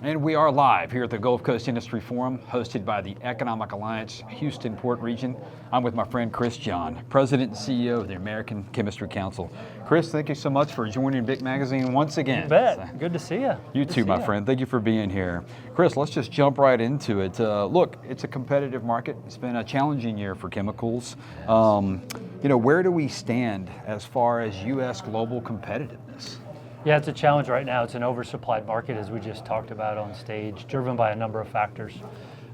And we are live here at the Gulf Coast Industry Forum, hosted by the Economic Alliance Houston Port Region. I'm with my friend Chris Jahn, President and CEO of the American Chemistry Council. Chris, thank you so much for joining BIC Magazine once again. You bet. Good to see you. You too, my friend. Thank you for being here. Chris, let's just jump right into it. Look, it's a competitive market. It's been a challenging year for chemicals. Where do we stand as far as U.S. global competitiveness? Yeah, it's a challenge right now. It's an oversupplied market, as we just talked about on stage, driven by a number of factors.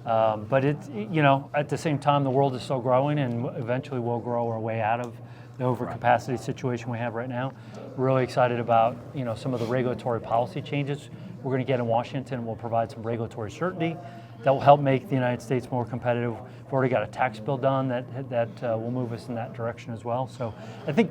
But at the same time, the world is still growing, and eventually we'll grow our way out of the overcapacity situation we have right now. We're really excited about some of the regulatory policy changes we're going to get in Washington. Will provide some regulatory certainty that will help make the United States more competitive. We've already got a tax bill done that will move us in that direction as well. So I think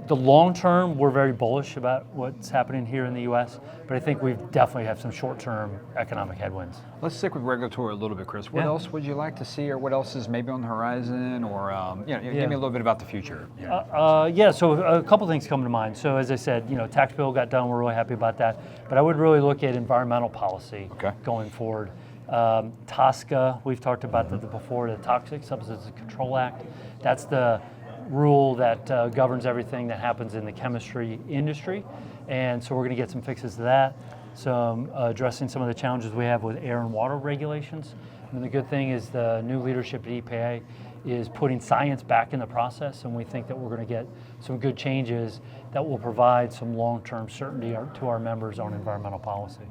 the long term, we're very bullish about what's happening here in the U.S., but I think we definitely have some short-term economic headwinds. Let's stick with regulatory a little bit, Chris. What else would you like to see, or what else is maybe on the horizon, or give me a little bit about the future. So a couple things come to mind. So as I said, tax bill got done. We're really happy about that. But I would really look at environmental policy going forward. TSCA, we've talked about that before, the Toxic Substances Control Act. That's the rule that governs everything that happens in the chemistry industry, and so we're going to get some fixes to that, some addressing some of the challenges we have with air and water regulations. And the good thing is the new leadership at EPA is putting science back in the process, and we think that we're going to get some good changes that will provide some long-term certainty to our members on environmental policy.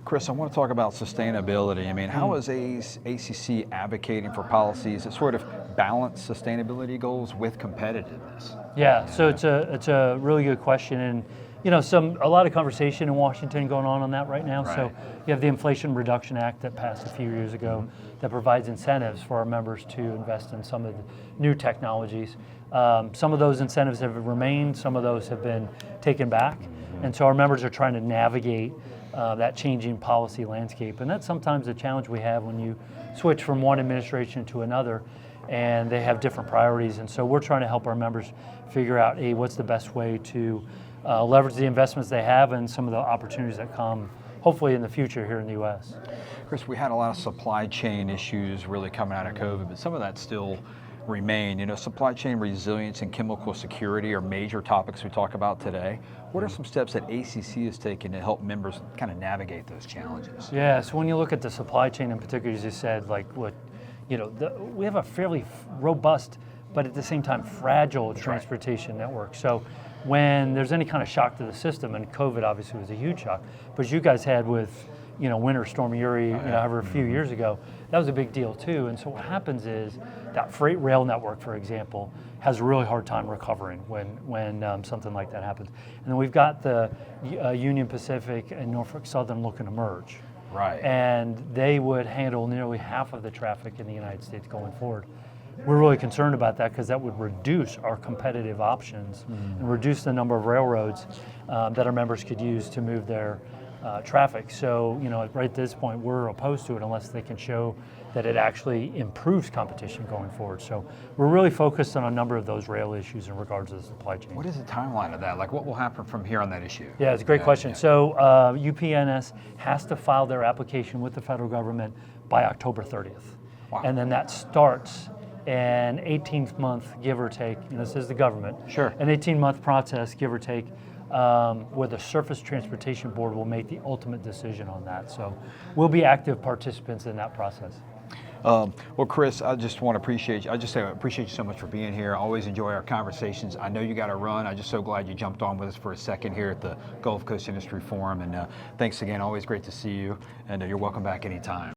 Chris, I want to talk about sustainability. I mean, how is ACC advocating for policies that sort of balance sustainability goals with competitiveness? Yeah, so it's a really good question, and a lot of conversation in Washington going on that right now. Right. So you have the Inflation Reduction Act that passed a few years ago that provides incentives for our members to invest in some of the new technologies. Some of those incentives have remained, some of those have been taken back, and so our members are trying to navigate that changing policy landscape. And that's sometimes a challenge we have when you switch from one administration to another, and they have different priorities. And so we're trying to help our members figure out, what's the best way to leverage the investments they have and some of the opportunities that come, hopefully in the future here in the U.S. Chris, we had a lot of supply chain issues really coming out of COVID, but some of that still remain. Supply chain resilience and chemical security are major topics we talk about today. What are some steps that ACC is taking to help members kind of navigate those challenges? Yeah, so when you look at the supply chain in particular, as you said, we have a fairly robust, but at the same time fragile transportation network. So when there's any kind of shock to the system, and COVID obviously was a huge shock, but as you guys had with Winter Storm Uri, a few years ago, that was a big deal too. And so what happens is that freight rail network, for example, has a really hard time recovering when something like that happens. And then we've got the Union Pacific and Norfolk Southern looking to merge. Right. And they would handle nearly half of the traffic in the United States going forward. We're really concerned about that because that would reduce our competitive options and reduce the number of railroads that our members could use to move their traffic. So, right at this point, we're opposed to it unless they can show that it actually improves competition going forward. So we're really focused on a number of those rail issues in regards to the supply chain. What is the timeline of that? What will happen from here on that issue? Yeah, it's a great question. Yeah. So UPNS has to file their application with the federal government by October 30th. Wow. And then that starts an 18-month, give or take, this is the government, an 18-month process, give or take, where the Surface Transportation Board will make the ultimate decision on that. So we'll be active participants in that process. Well, Chris, I just want to appreciate you. I appreciate you so much for being here. I always enjoy our conversations. I know you got to run. I'm just so glad you jumped on with us for a second here at the Gulf Coast Industry Forum. And thanks again. Always great to see you. And you're welcome back anytime.